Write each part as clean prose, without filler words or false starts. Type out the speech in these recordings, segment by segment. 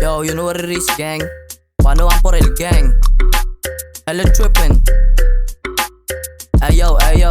Yo, you know what it is, gang? Paano ang por el gang? Hella trippin'. Ayo, ayo.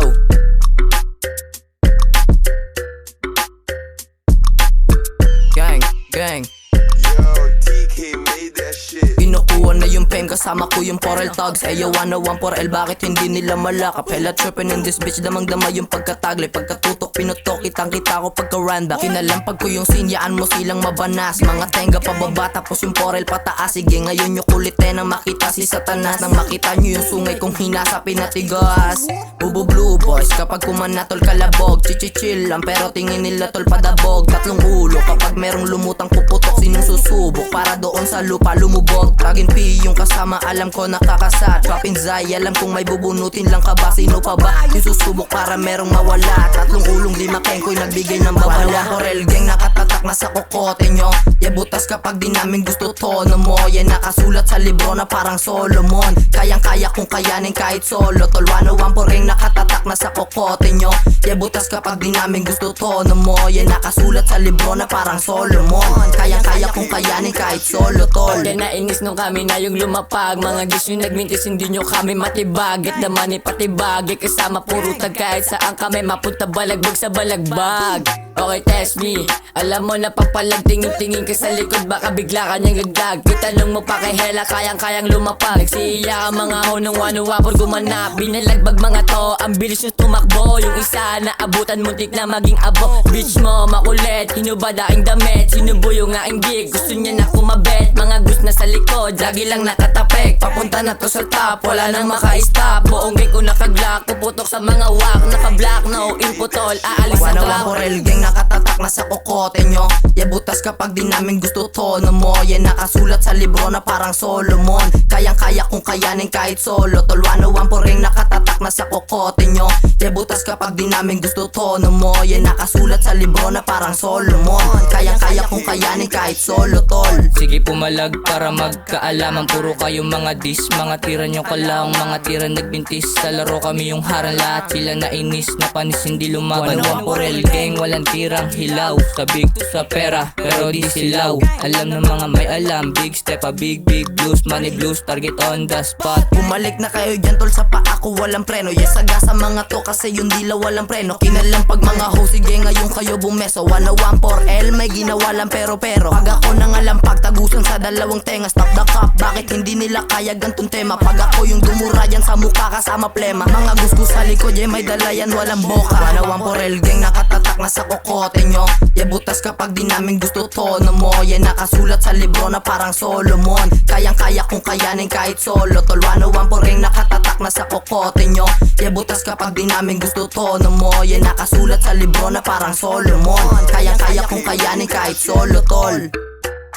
Gang, gang. Yo, TK made that shit. Kinukuha na yung fame, kasama ko yung Porel Thugs. Ayo, 101 Porel, bakit hindi nila malakap? Hella trippin' in this bitch, damang-dama yung pagkataglay. Pagkatutok, pinutok, kitang-kita ko pagka-randa. Kinalampag ko yung sinyaan mo silang mabanas. Mga tenga pababa, tapos yung Porel pataas. Sige, ngayon yung kulit nang makita si Satanas. Nang makita nyo yung sungay kong hinasa pinatigas. Bubu blue boys, kapag kumanatol kalabog. Chichichill lang, pero tingin nila tol padabog. Tatlong ulo, kapag merong lumutang puputok, sinong susubok para doon sa lupa lumubog. Tagin P yung kasama, alam ko nakakasat. Papin Zay, alam kong may bubunutin lang ka ba? Sino pa ba yung susubok para merong mawala? Tatlong ulong, lima kengko'y nagbigay ng babala. Porel gang nakatatak na sa kokote nyo. Butas kapag di namin gusto tono mo. Yan nakasulat sa libro na parang Solomon. Kayang-kaya kung kayanin kahit solo. Tol 101 po ring nakatatak na sa kokote nyo. Butas kapag di namin gusto tono mo. Yan nakasulat sa libro na parang Solomon. Kayang-kaya kung kayanin kahit solo, tol. Kaya nainis nung kami na yung lumapag. Mga gis yung nagmintis, hindi nyo kami matibag. At naman ipatibag, kasama puro tag. Kahit saan kami mapunta, balagbag sa balagbag. Okay, test me. Alam mo na papalag, tingin-tingin ka sa likod, baka bigla ka niyang lagdag. Itanong mo pa kay Hela, kayang-kayang lumapag. Nagsiya ka mga honong wanuwapor gumanap. Binalagbag mga to, ang bilis nyo tumakbo. Yung isa na abutan, muntik na maging abo. Bitch mo, makulit, hinubad aking damit. Sinubo yung aking gig, gusto niya na kumabet. Mga gusto na sa likod, lagi lang nakatapik. Papunta na to sa top, wala nang maka-stop. Buong gig ko nakaglock, puputok sa mga wak. Naka-black, no input tol, aalis sa trap. Porel gang nakatatak na sa kokote nyo. Butas kapag di namin gusto tono mo. Yan nakasulat sa libro na parang Solomon. Kayang-kaya kung kayanin kahit solo. Tol 101 po ring nakatatak na sa kokote nyo. Butas kapag di namin gusto tono mo. Yan nakasulat sa libro na parang Solomon. Kayang-kaya kung kayanin kahit solo, tol. Sige pumalag para magkaalaman. Puro kayo mga dis, mga tira nyo kalang. Mga tira nagbintis, sa laro kami yung harang. Lahat sila nainis, napanis hindi lumaban. 101 Porel gang, walang tirang hilaw. Sa big to sa pera, pero di silaw. Alam ng mga may alam, big step a big blues. Money blues, target on the spot. Bumalik na kayo dyan tol, sa paa ko walang preno. Yes, saga sa mga to kasi yung dila walang preno. Kinalampag mga ho, sige ngayon kayo bumeso. 101 Porel, may ginawa lang pero. Pag ako nangalampag, tagusan sa dalawang tenga. Stop the cup, bakit hindi nila kaya gantong tema? Pag ako yung dumurayan sa mukha kasama plema. Mga gusto sa likod, may dalayan walang boka. 101 Porel gang nakatatak na sa kokote nyo. Butas kapag di namin gusto tono mo. Yan nakasulat sa libro na parang Solomon. Kayang-kaya kung kayanin kahit solo. Tol 101 po ring nakatatak na sa kokote nyo. Butas kapag di namin gusto tono mo. Yan nakasulat sa libro na parang Solomon. Kayang-kaya kung kayanin kahit solo, tol.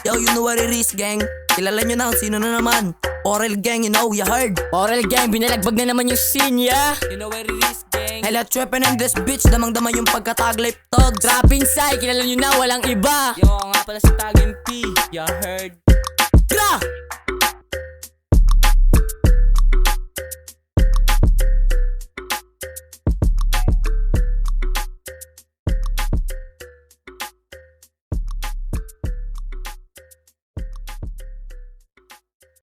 Yo, you know what it is, gang. Kilala nyo na kung sino na naman. Porel gang, you know, you heard. Porel gang, binalagbag na naman yung scene, yeah. You know where it is gang. Hella trippin' in this bitch, damang-dama yung pagkataglay thugs. Rapping Sai, kilala nyo na, walang iba. Yo nga pala si Tagin P, you heard. Gra!